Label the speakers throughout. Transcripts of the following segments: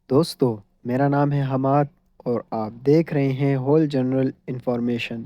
Speaker 1: دوستو میرا نام ہے حماد اور آپ دیکھ رہے ہیں ہول جنرل انفارمیشن۔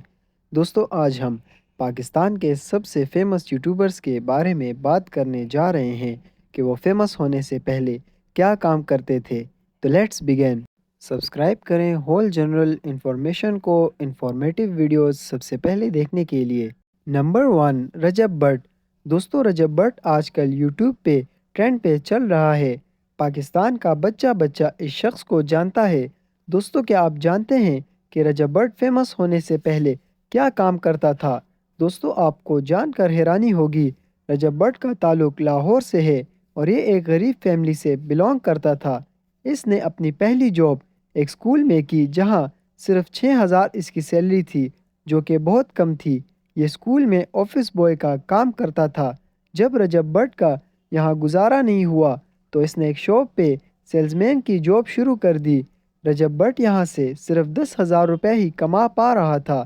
Speaker 1: دوستو آج ہم پاکستان کے سب سے فیمس یوٹیوبرز کے بارے میں بات کرنے جا رہے ہیں کہ وہ فیمس ہونے سے پہلے کیا کام کرتے تھے۔ تو لیٹس بگین۔ سبسکرائب کریں ہول جنرل انفارمیشن کو انفارمیٹیو ویڈیوز سب سے پہلے دیکھنے کے لیے۔ نمبر 1، رجب بٹ۔ دوستو رجب بٹ آج کل یوٹیوب پہ ٹرینڈ پہ چل رہا ہے۔ پاکستان کا بچہ بچہ اس شخص کو جانتا ہے۔ دوستو کیا آپ جانتے ہیں کہ رجب بٹ فیمس ہونے سے پہلے کیا کام کرتا تھا؟ دوستو آپ کو جان کر حیرانی ہوگی، رجب بٹ کا تعلق لاہور سے ہے اور یہ ایک غریب فیملی سے بلونگ کرتا تھا۔ اس نے اپنی پہلی جاب ایک اسکول میں کی جہاں صرف 6,000 اس کی سیلری تھی، جو کہ بہت کم تھی۔ یہ اسکول میں آفس بوائے کا کام کرتا تھا۔ جب رجب بٹ کا یہاں گزارا نہیں ہوا تو اس نے ایک شاپ پہ سیلز مین کی جاب شروع کر دی۔ رجب بٹ یہاں سے صرف 10,000 روپے ہی کما پا رہا تھا۔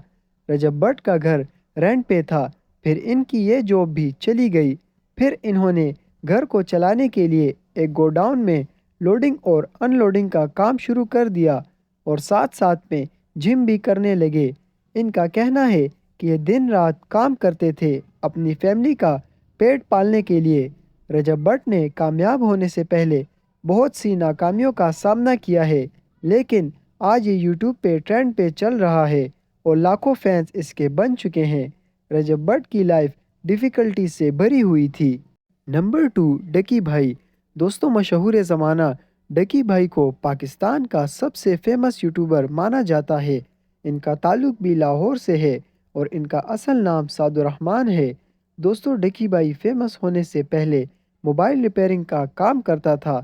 Speaker 1: رجب بٹ کا گھر رینٹ پہ تھا، پھر ان کی یہ جاب بھی چلی گئی۔ پھر انہوں نے گھر کو چلانے کے لیے ایک گوڈاؤن میں لوڈنگ اور ان لوڈنگ کا کام شروع کر دیا اور ساتھ ساتھ میں جم بھی کرنے لگے۔ ان کا کہنا ہے کہ یہ دن رات کام کرتے تھے اپنی فیملی کا پیٹ پالنے کے لیے۔ رجب بٹ نے کامیاب ہونے سے پہلے بہت سی ناکامیوں کا سامنا کیا ہے، لیکن آج یہ یوٹیوب پہ ٹرینڈ پہ چل رہا ہے اور لاکھوں فینس اس کے بن چکے ہیں۔ رجب بٹ کی لائف ڈیفیکلٹی سے بھری ہوئی تھی۔ نمبر 2، ڈکی بھائی۔ دوستوں مشہور زمانہ ڈکی بھائی کو پاکستان کا سب سے فیمس یوٹیوبر مانا جاتا ہے۔ ان کا تعلق بھی لاہور سے ہے اور ان کا اصل نام سعد الرحمان ہے۔ دوستوں ڈکی بھائی فیمس ہونے سے پہلے موبائل ریپیئرنگ کا کام کرتا تھا،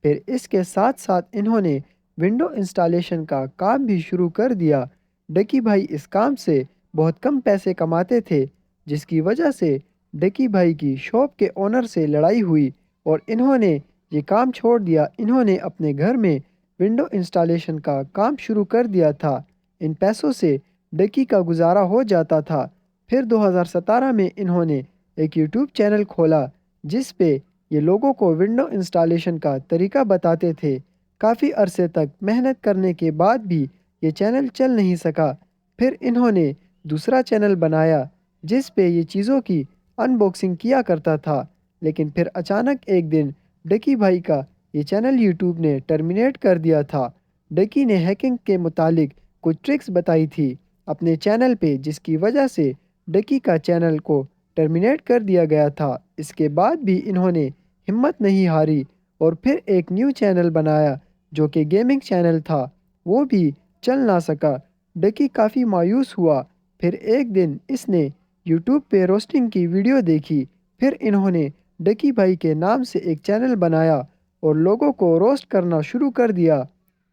Speaker 1: پھر اس کے ساتھ ساتھ انہوں نے ونڈو انسٹالیشن کا کام بھی شروع کر دیا۔ ڈکی بھائی اس کام سے بہت کم پیسے کماتے تھے، جس کی وجہ سے ڈکی بھائی کی شاپ کے اونر سے لڑائی ہوئی اور انہوں نے یہ کام چھوڑ دیا۔ انہوں نے اپنے گھر میں ونڈو انسٹالیشن کا کام شروع کر دیا تھا۔ ان پیسوں سے ڈکی کا گزارا ہو جاتا تھا۔ پھر 2017 میں انہوں نے ایک یوٹیوب چینل کھولا جس پہ یہ لوگوں کو ونڈو انسٹالیشن کا طریقہ بتاتے تھے۔ کافی عرصے تک محنت کرنے کے بعد بھی یہ چینل چل نہیں سکا۔ پھر انہوں نے دوسرا چینل بنایا جس پہ یہ چیزوں کی ان باکسنگ کیا کرتا تھا، لیکن پھر اچانک ایک دن ڈکی بھائی کا یہ چینل یوٹیوب نے ٹرمینیٹ کر دیا تھا۔ ڈکی نے ہیکنگ کے متعلق کچھ ٹرکس بتائی تھی اپنے چینل پہ، جس کی وجہ سے ڈکی کا چینل کو ٹرمینیٹ کر دیا گیا تھا۔ اس کے بعد بھی انہوں نے ہمت نہیں ہاری اور پھر ایک نیو چینل بنایا جو کہ گیمنگ چینل تھا، وہ بھی چل نہ سکا۔ ڈکی کافی مایوس ہوا۔ پھر ایک دن اس نے یوٹیوب پہ روسٹنگ کی ویڈیو دیکھی، پھر انہوں نے ڈکی بھائی کے نام سے ایک چینل بنایا اور لوگوں کو روسٹ کرنا شروع کر دیا۔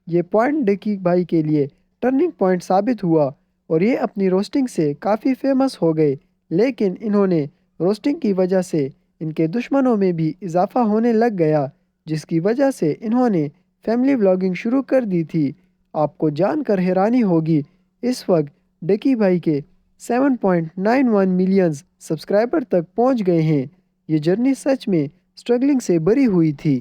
Speaker 1: یہ پوائنٹ ڈکی بھائی کے لیے ٹرننگ پوائنٹ ثابت ہوا اور یہ اپنی روسٹنگ سے کافی فیمس ہو گئے، لیکن انہوں نے روسٹنگ کی وجہ سے ان کے دشمنوں میں بھی اضافہ ہونے لگ گیا، جس کی وجہ سے انہوں نے فیملی ولاگنگ شروع کر دی تھی۔ آپ کو جان کر حیرانی ہوگی، اس وقت ڈکی بھائی کے 7.91 ملینز سبسکرائبر تک پہنچ گئے ہیں۔ یہ جرنی سچ میں سٹرگلنگ سے بھری ہوئی تھی۔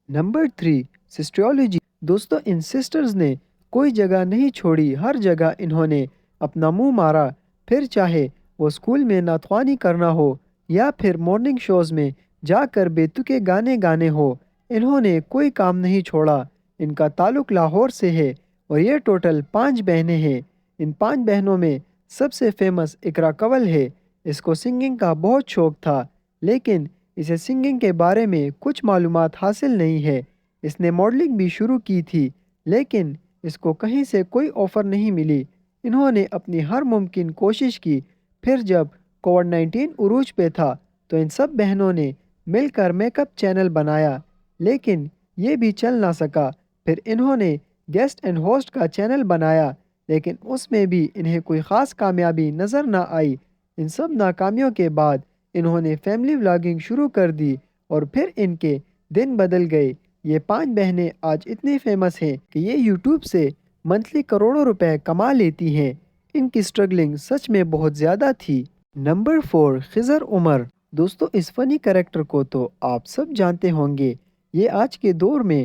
Speaker 1: نمبر 3، سسٹریولوجی۔ دوستو ان سسٹرز نے کوئی جگہ نہیں چھوڑی، ہر جگہ انہوں نے اپنا منہ مارا، پھر چاہے وہ اسکول میں نعت خوانی کرنا ہو یا پھر مارننگ شوز میں جا کر بے تکے گانے گانے ہو، انہوں نے کوئی کام نہیں چھوڑا۔ ان کا تعلق لاہور سے ہے اور یہ ٹوٹل 5 بہنیں ہیں۔ ان 5 بہنوں میں سب سے فیمس اقرا کنول ہے۔ اس کو سنگنگ کا بہت شوق تھا، لیکن اسے سنگنگ کے بارے میں کچھ معلومات حاصل نہیں ہے۔ اس نے ماڈلنگ بھی شروع کی تھی، لیکن اس کو کہیں سے کوئی آفر نہیں ملی۔ انہوں نے اپنی ہر ممکن کوشش کی۔ پھر جب کووڈ-19 عروج پہ تھا تو ان سب بہنوں نے مل کر میک اپ چینل بنایا، لیکن یہ بھی چل نہ سکا۔ پھر انہوں نے گیسٹ اینڈ ہوسٹ کا چینل بنایا، لیکن اس میں بھی انہیں کوئی خاص کامیابی نظر نہ آئی۔ ان سب ناکامیوں کے بعد انہوں نے فیملی ولاگنگ شروع کر دی اور پھر ان کے دن بدل گئے۔ یہ 5 بہنیں آج اتنی فیمس ہیں کہ یہ یوٹیوب سے منتھلی کروڑوں روپے کما لیتی ہیں۔ ان کی سٹرگلنگ سچ میں بہت زیادہ تھی۔ نمبر 4، خضر عمر۔ دوستو اس فنی کریکٹر کو تو آپ سب جانتے ہوں گے۔ یہ آج کے دور میں